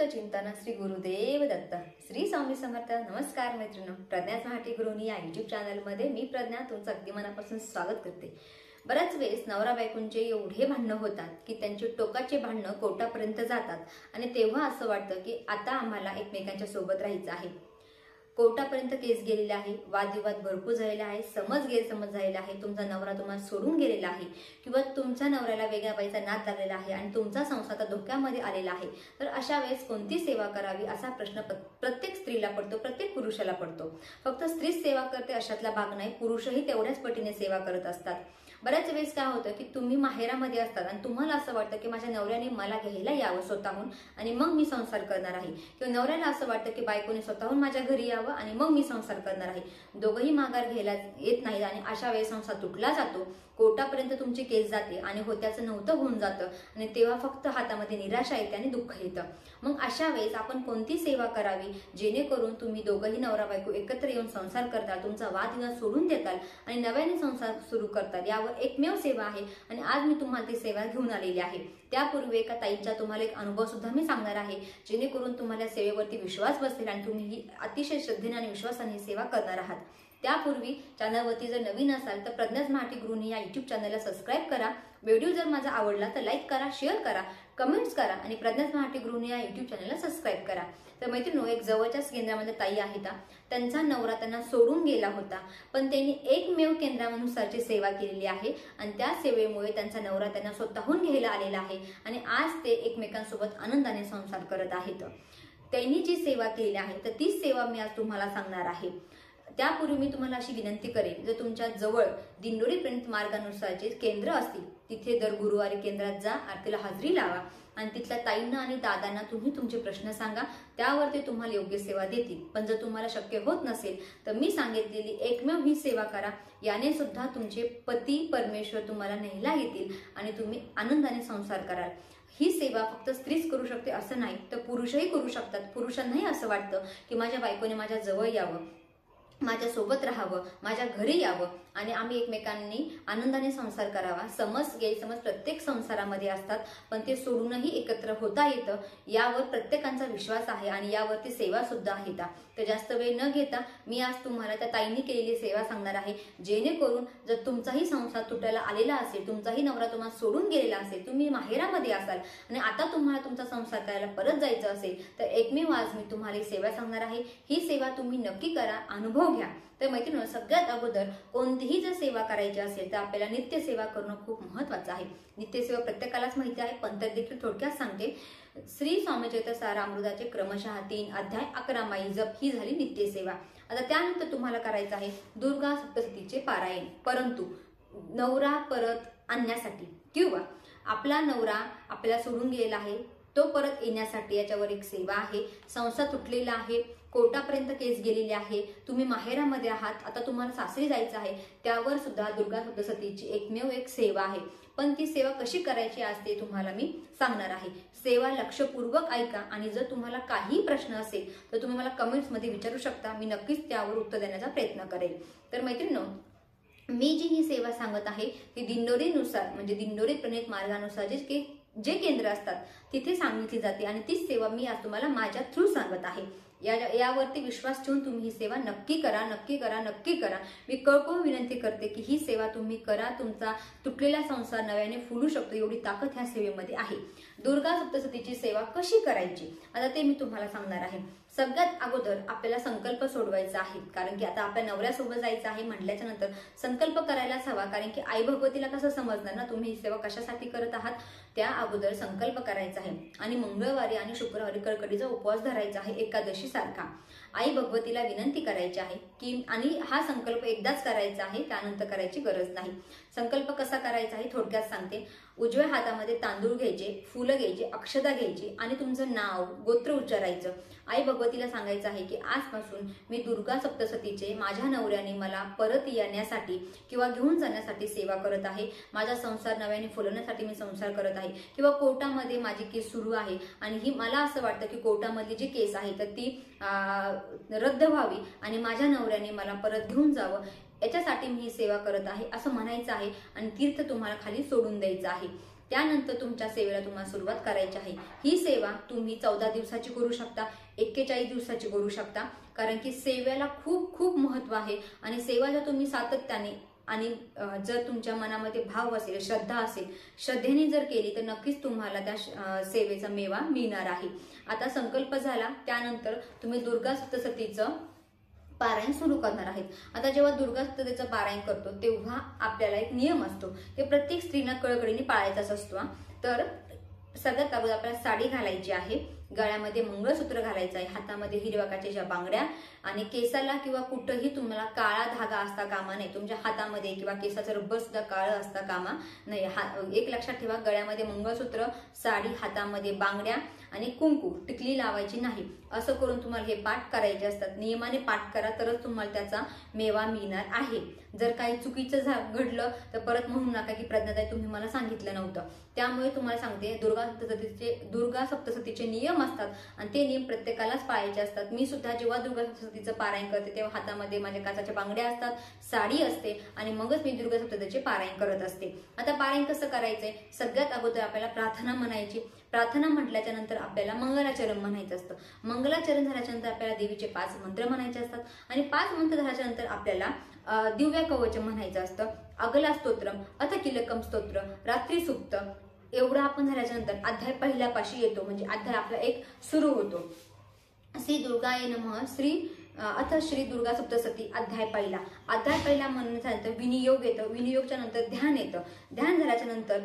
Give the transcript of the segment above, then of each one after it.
चिंतन श्री गुरुदेव दत्त श्री स्वामी समर्थ। नमस्कार मैत्रिणींनो, प्रज्ञाच महाटी गुरुनी या यूट्यूब चॅनलमध्ये मी प्रज्ञा तुमचं अगदी मनापासून स्वागत करते। बऱ्याच वेळेस नवरा बायकोंचे एवढे भांडणं होतात की त्यांची टोकाचे भांडणं कोर्टापर्यंत जातात आणि तेव्हा असं वाटतं की आता आम्हाला एकमेकांच्या सोबत राहायचं आहे। कोर्टापर्यंत केस गेलेला आहे, वादविवाद भरपूर झालेला आहे, समज गैरसमज झालेला आहे, तुमचा नवरा तुम्हाला सोडून गेलेला आहे किंवा तुमच्या नवऱ्याला वेगळ्या बाईचा नाद लागलेला आहे आणि तुमचा संसार धोक्यामध्ये आलेला आहे। तर अशा वेळेस कोणती सेवा करावी असा प्रश्न प्रत्येक स्त्रीला पडतो, प्रत्येक पुरुषाला पडतो। फक्त स्त्रीच सेवा करते अशातला भाग नाही, पुरुषही तेवढ्याच पटीने सेवा करत असतात। बऱ्याच वेळेस काय होतं की तुम्ही माहेरामध्ये असतात आणि तुम्हाला असं वाटतं की माझ्या नवऱ्याने मला घ्यायला यावं स्वतःहून आणि मग मी संसार करणार आहे, किंवा नवऱ्याला असं वाटतं की बायकोने स्वतःहून माझ्या घरी यावं आणि मग मी संसार करणार आहे। दोघंही माघार घ्यायला येत नाहीत आणि अशा वेळेस संसार तुटला जातो, कोर्टापर्यंत तुमची केस जाते आणि होत्याचं नव्हतं होऊन जातं आणि तेव्हा फक्त हातामध्ये निराशा येते आणि दुःख येतं। मग अशा वेळेस आपण कोणती सेवा करावी जेणेकरून तुम्ही दोघंही नवरा बायको एकत्र येऊन संसार करताल, तुमचा वादविवाद सोडून देताल आणि नव्याने संसार सुरू करताल। यावर एकमेव सेवा आहे आणि आज मी तुम्हाला ती सेवा घेऊन आलेली आहे। त्यापूर्वी एका ताईचा तुम्हाला एक अनुभव सुद्धा मी सांगणार आहे, जेणेकरून तुम्हाला सेवेवरती विश्वास बसेल आणि तुम्ही ही अतिशय श्रद्धेने आणि विश्वासाने सेवा करणार आहात। त्यापूर्वी चॅनलवरती जर नवीन असाल तर प्रज्ञाच महाटी गुरुनी या यूट्यूब चॅनलला सबस्क्राइब करा। व्हिडिओ जर माझा आवडला तर लाईक करा, शेअर करा, कमेंट्स करा आणि प्रज्ञाच महाटी गुरुनी या यूट्यूब चॅनलला सबस्क्राइब करा। तर मैत्रिणींनो, एक जवळच्याच केंद्रामध्ये ताई आहेत, त्यांचा नवरा त्यांना सोडून गेला होता, पण त्यांनी एकमेव केंद्रानुसारची सेवा केलेली आहे आणि त्या सेवेमुळे त्यांचा नवरा त्यांना स्वतःहून घ्यायला आलेला आहे आणि आज ते एकमेकांसोबत आनंदाने संसार करत आहेत। त्यांनी जी सेवा केली आहे तर तीच सेवा मी आज तुम्हाला सांगणार आहे। त्यापूर्वी मी तुम्हाला अशी विनंती करेन, जर तुमच्या जवळ दिंडोरी प्रणित मार्गानुसारचे केंद्र असतील तिथे दर गुरुवारी केंद्रात जा, आरतीला हजेरी लावा आणि तिथल्या ताईंना आणि दादांना तुम्ही तुमचे प्रश्न सांगा, त्यावर ते तुम्हाला योग्य सेवा देतील। पण जर तुम्हाला शक्य होत नसेल तर मी सांगितलेली एकमेव ही सेवा करा, याने सुद्धा तुमचे पती परमेश्वर तुम्हाला न्यायला येतील आणि तुम्ही आनंदाने संसार कराल। ही सेवा फक्त स्त्रीच करू शकते असं नाही, तर पुरुषही करू शकतात। पुरुषांनाही असं वाटतं की माझ्या बायकोने माझ्या जवळ यावं, माझ्या सोबत राहावं, माझ्या घरी यावं आणि आम्ही एकमेकांनी आनंदाने संसार करावा। समज गैरसमज प्रत्येक संसारामध्ये असतात, पण ते सोडूनही एकत्र होता येतं, यावर प्रत्येकाचा विश्वास आहे आणि यावरती सेवा सुद्धा आहेत। तर जास्त वेळ न घेता मी आज तुम्हाला त्या ताईंनी केलेली सेवा सांगणार आहे, जेणेकरून जर तुमचाही संसार तुटायला आलेला असेल, तुमचाही नवरा तुम्हाला सोडून गेलेला असेल, तुम्ही माहेरामध्ये असाल आणि आता तुम्हाला तुमचा संसार करायला परत जायचं असेल तर एकमेव आज मी तुम्हाला ही सेवा सांगणार आहे। ही सेवा तुम्ही नक्की करा, अनुभव घ्या। तर मैत्रिणींनो, सगळ्यात अगोदर कोणतीही जर सेवा करायची असेल तर आपल्याला नित्य सेवा करणं खूप महत्त्वाचं आहे। नित्यसेवा प्रत्येकालाच माहिती आहे, पण तर देखील थोडक्यात सांगते। श्री स्वामी चरित्र सारामृताचे क्रमशः 3 अध्याय 11 माळी जप ही झाली नित्यसेवा। आता त्यानंतर तुम्हाला करायचं आहे दुर्गा सप्तशतीचे पारायण, परंतु नवरा परत आणण्यासाठी किंवा आपला नवरा आपल्याला सोडून गेलेला आहे तो परत येण्यासाठी याच्यावर एक सेवा आहे। संसार तुटलेला आहे, कोर्टापर्यंत केस गेलेली आहे, तुम्ही माहेरामध्ये आहात, आता तुम्हाला सासरी जायचं आहे, त्यावर सुद्धा दुर्गा सप्तशतीची एकमेव एक सेवा आहे। पण ती सेवा कशी करायची आज ते तुम्हाला मी सांगणार आहे। सेवा लक्षपूर्वक ऐका आणि जर तुम्हाला काही प्रश्न असेल तर तुम्ही मला कमेंट्समध्ये विचारू शकता, मी नक्कीच त्यावर उत्तर देण्याचा प्रयत्न करेल। तर मैत्रिणींनो, मी जी ही सेवा सांगत आहे ती दिंडोरीनुसार म्हणजे दिंडोरी प्रणित मार्गानुसार जे केंद्र असतात तिथे सांगितली जाते आणि तीच सेवा मी आज तुम्हाला माझ्या थ्रू सांगत आहे। यावरती विश्वास ठेवून तुम्ही ही सेवा नक्की करा, नक्की करा, नक्की करा। मी कळकळून विनंती करते की ही सेवा तुम्ही करा, तुमचा तुटलेला संसार नव्याने फुलू शकतो एवढी ताकद ह्या सेवेमध्ये आहे। दुर्गा सप्तशतीची सेवा कशी करायची आता ते मी तुम्हाला सांगणार आहे। सगळ्यात अगोदर आपल्याला संकल्प सोडवायचा आहे, कारण की आता आपल्या नवऱ्यासोबत जायचं आहे म्हटल्याच्या नंतर संकल्प करायलाच हवा, कारण की आई भगवतीला कसं समजणार ना तुम्ही ही सेवा कशासाठी करत आहात। त्या अगोदर संकल्प करायचा आहे आणि मंगळवारी आणि शुक्रवारी कडकडीचा उपवास धरायचा आहे एकादशी सारखा। आई भगवतीला विनंती करायची आहे की आणि हा संकल्प एकदाच करायचा आहे, त्यानंतर करायची गरज नाही। संकल्प कसा करायचा आहे थोडक्यात सांगते। उजव्या हातामध्ये तांदूळ घ्यायचे, फुलं घ्यायची, अक्षता घ्यायची आणि तुमचं नाव गोत्र उच्चारायचं। आई भगवतीला सांगायचं आहे की आजपासून मी दुर्गा सप्तशतीचे माझ्या नवऱ्याने मला परत येण्यासाठी किंवा घेऊन जाण्यासाठी सेवा करत आहे। माझा संसार नव्याने फुलवण्यासाठी मी संसार करत आहे, किंवा कोर्टामध्ये माझी केस सुरू आहे आणि ही मला असं वाटतं की कोर्टामधली जी केस आहे तर ती रद्द व्हावी आणि माझ्या नवऱ्याने मला परत घेऊन जावं, याच्यासाठी मी ही सेवा करत आहे असं म्हणायचं आहे आणि तीर्थ तुम्हाला खाली सोडून द्यायचं आहे। त्यानंतर तुमच्या सेवेला तुम्हाला सुरुवात करायची आहे। ही सेवा तुम्ही 14 दिवसाची करू शकता, 41 दिवसाची करू शकता, कारण की सेवेला खूप खूप महत्व आहे। आणि सेवा जर तुम्ही सातत्याने आणि जर तुमच्या मनामध्ये भाव असेल, श्रद्धा असेल, श्रद्धेने जर केली तर नक्कीच तुम्हाला त्या सेवेचा मेवा मिळणार आहे। आता संकल्प झाला, त्यानंतर तुम्ही दुर्गा सप्तशतीचं पारायण सुरू करणार आहेत। आता जेव्हा दुर्गा सप्तशतीचं पारायण करतो तेव्हा आपल्याला एक नियम असतो, ते प्रत्येक स्त्रीला कळकळीने पाळायचाच असतो। तर सगळ्यात अगोदर आपल्याला साडी घालायची आहे, गळ्यामध्ये मंगळसूत्र घालायचं आहे, हातामध्ये हिरव्या काचेच्या बांगड्या, आणि केसाला किंवा कुठंही तुम्हाला काळा धागा असता कामा नये। तुमच्या हातामध्ये किंवा केसाचं रब्बर सुद्धा काळं असता कामा नाही। एक लक्षात ठेवा, गळ्यामध्ये मंगळसूत्र, साडी, हातामध्ये बांगड्या आणि कुंकू, टिकली लावायची नाही। असं करून तुम्हाला हे पाठ करायचे असतात। नियमाने पाठ करा तरच तुम्हाला त्याचा मेवा मिळणार आहे। जर काही चुकीचं घडलं तर परत म्हणू नका की प्रज्ञाताई तुम्ही मला सांगितलं नव्हतं। त्यामुळे तुम्हाला सांगते, दुर्गा सप्तशतीचे नियम असतात आणि ते नियम प्रत्येकालाच पाळायचे असतात। मी सुद्धा जेव्हा दुर्गा सप्तशतीचं पारायण करते तेव्हा हातामध्ये माझ्या काचाच्या बांगड्या असतात, साडी असते, आणि मगच मी दुर्गा सप्तशतीचे पारायण करत असते। आता पारायण कसं करायचंय? सगळ्यात अगोदर आपल्याला प्रार्थना म्हणायची। प्रार्थना म्हटल्याच्या नंतर आपल्याला मंगलाचरण म्हणायचं असतं। मंगलाचरण झाल्याच्या नंतर आपल्याला देवीचे 5 मंत्र म्हणायचे असतात, आणि 5 मंत्र झाल्याच्या नंतर आपल्याला दिव्य कवच म्हणायचं असतं, अगला स्तोत्रम, अथ किलकम स्तोत्र, रात्री सुक्त। एवढं आपण झाल्याच्या नंतर अध्याय पहिल्यापाशी येतो, म्हणजे अध्याय आपला एक सुरू होतो। श्री दुर्गाय नमः, अथ श्री दुर्गा सप्तशती अध्याय पहिला म्हणून झाल्यानंतर विनियोग येतं, विनियोगच्या नंतर ध्यान येतं, ध्यान झाल्याच्या नंतर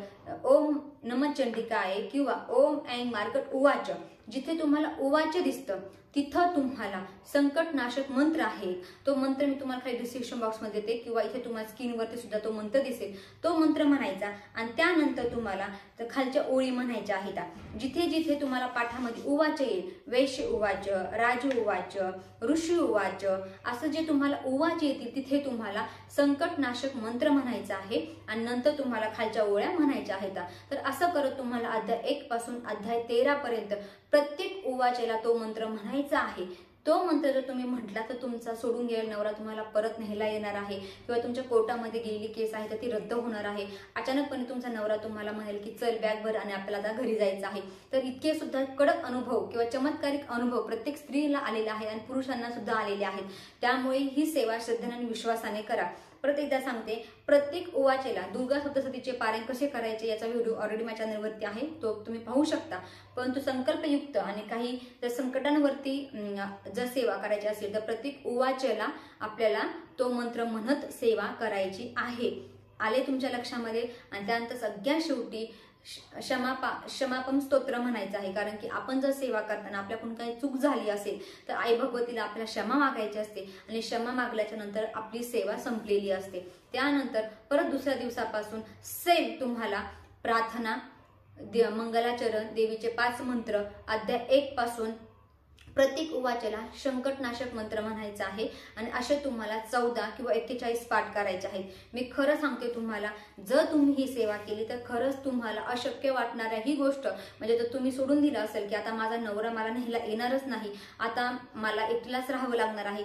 ओम नमः चंडिकाय किंवा ओम ऐं मार्कट उवाच, जिथे तुम्हाला उवाच दिसतं तिथं तुम्हाला संकटनाशक मंत्र आहे। तो मंत्र मी तुम्हाला खाली डिस्क्रिप्शन बॉक्समध्ये देते किंवा इथे तुम्हाला स्क्रीनवरती सुद्धा तो मंत्र दिसेल, तो मंत्र म्हणायचा। आणि त्यानंतर तुम्हाला खालच्या ओळी म्हणायच्या आहेत, जिथे जिथे तुम्हाला पाठामध्ये उवाच येईल, वैश्य उवाच, राजू उवाच, ऋषी उवाच, असं जे तुम्हाला उवाच येतील तिथे तुम्हाला संकटनाशक मंत्र म्हणायचा आहे, आणि नंतर तुम्हाला खालच्या ओळ्या म्हणायच्या आहेत। तर असं करत तुम्हाला अध्याय 1 पासून अध्याय 13 पर्यंत प्रत्येक उवाचेला तो मंत्र म्हणायचा आहे। तो मंत्र जर तुम्ही म्हटला तर तुमचा सोडून गेलेला नवरा तुम्हाला परत न्यायला येणार आहे, किंवा तुमच्या कोर्टामध्ये गेलेली केस आहे तर ती रद्द होणार आहे। अचानकपणे तुमचा नवरा तुम्हाला म्हणेल की चल बॅग भर आणि आपल्याला आता घरी जायचं आहे। तर इतके सुद्धा कडक अनुभव किंवा चमत्कारिक अनुभव प्रत्येक स्त्रीला आलेले आहेत आणि पुरुषांना सुद्धा आलेले आहेत। त्यामुळे ही सेवा श्रद्धेने आणि विश्वासाने करा। परत एकदा सांगते, प्रत्येक उवाचेला दुर्गा सप्तशतीचे पारायण कसे करायचे याचा व्हिडिओ ऑलरेडी माझ्या चॅनलवरती आहे, तो तुम्ही पाहू शकता। परंतु संकल्पयुक्त आणि काही जर संकटांवरती जर सेवा करायची असेल तर प्रत्येक उवाचेला आपल्याला तो मंत्र म्हणत सेवा करायची आहे। आले तुमच्या लक्षामध्ये? आणि त्यानंतर सगळ्यात शेवटी क्षमापम स्तोत्र म्हणायचं आहे, कारण की आपण जर सेवा करताना आपल्याकडून काही चूक झाली असेल तर आई भगवतीला आपल्याला क्षमा मागायची असते, आणि क्षमा मागल्याच्या नंतर आपली सेवा संपलेली असते। त्यानंतर परत दुसऱ्या दिवसापासून सेम तुम्हाला प्रार्थना, मंगलाचरण, देवीचे 5 मंत्र, अध्याय 1 पासून प्रत्येक उवाचेला संकटनाशक मंत्र म्हणायचा आहे, आणि असे तुम्हाला 14 किंवा 41 पाठ करायचे आहेत। मी खरं सांगते तुम्हाला, जर तुम्ही ही सेवा केली तर खरंच तुम्हाला अशक्य वाटणाऱ्या ही गोष्ट, म्हणजे जर तुम्ही सोडून दिलं असेल की आता माझा नवरा मला न्यायला येणारच नाही, आता मला एकटीलाच राहावं लागणार आहे,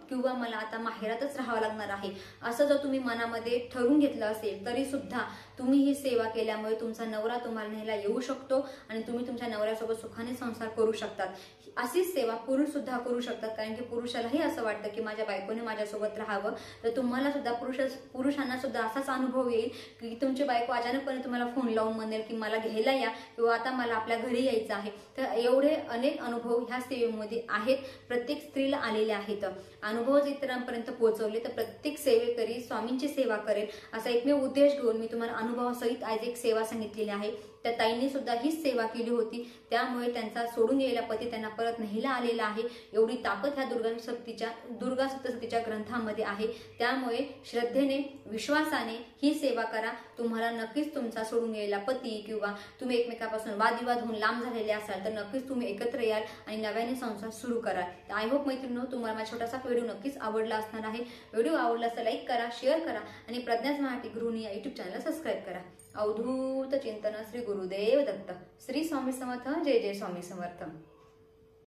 किंवा मला आता माहेरातच राहावं लागणार आहे, असं जर तुम्ही मनामध्ये ठरवून घेतलं असेल तरी सुद्धा तुम्ही ही सेवा केल्यामुळे तुमचा नवरा तुम्हाला न्यायला येऊ शकतो, आणि तुम्ही तुमच्या नवऱ्यासोबत सुखाने संसार करू शकतात। अशीच सेवा पुरुष सुद्धा करू शकतात, कारण की पुरुषालाही असं वाटतं की माझ्या बायकोने माझ्यासोबत राहावं। तर तुम्हाला सुद्धा पुरुषांना सुद्धा असाच अनुभव येईल की तुमची बायको अचानकपणे तुम्हाला फोन लावून म्हणेल की मला घ्यायला या, किंवा आता मला आपल्या घरी यायचं आहे। तर एवढे अनेक अनुभव ह्या सेवेमध्ये आहेत, प्रत्येक स्त्रीला आलेले आहेत। अनुभव इतरांपर्यंत पोहोचवले तर प्रत्येक सेवेकरी स्वामींची सेवा करेल असा एकमेव उद्देश घेऊन मी तुम्हाला अनुभवासहित आज एक सेवा सांगितलेली आहे। त्या ताईंनी सुद्धा हीच सेवा केली होती, त्यामुळे त्यांचा सोडून गेलेला पती त्यांना परत न्यायला आलेला आहे। एवढी ताकद ह्या दुर्गा सप्तशतीच्या ग्रंथामध्ये आहे। त्यामुळे श्रद्धेने, विश्वासाने ही सेवा करा। तुम्हाला नक्कीच तुमचा सोडून गेलेला पती किंवा तुम्ही एकमेकांपासून वादविवाद होऊन लांब झालेले असाल तर नक्कीच तुम्ही एकत्र याल आणि नव्याने संसार सुरू कराल। आय होप मैत्रिणींनो, तुम्हाला माझा छोटासा व्हिडिओ नक्कीच आवडला असणार आहे। व्हिडिओ आवडला तर लाईक करा, शेअर करा, आणि प्रज्ञाच मराठी गृहिणी या युट्यूब चॅनलला सबस्क्राईब करा। अवधूत चिंतन श्री गुरुदेव दत्त। श्री स्वामी समर्थ। जय जय स्वामी समर्थ।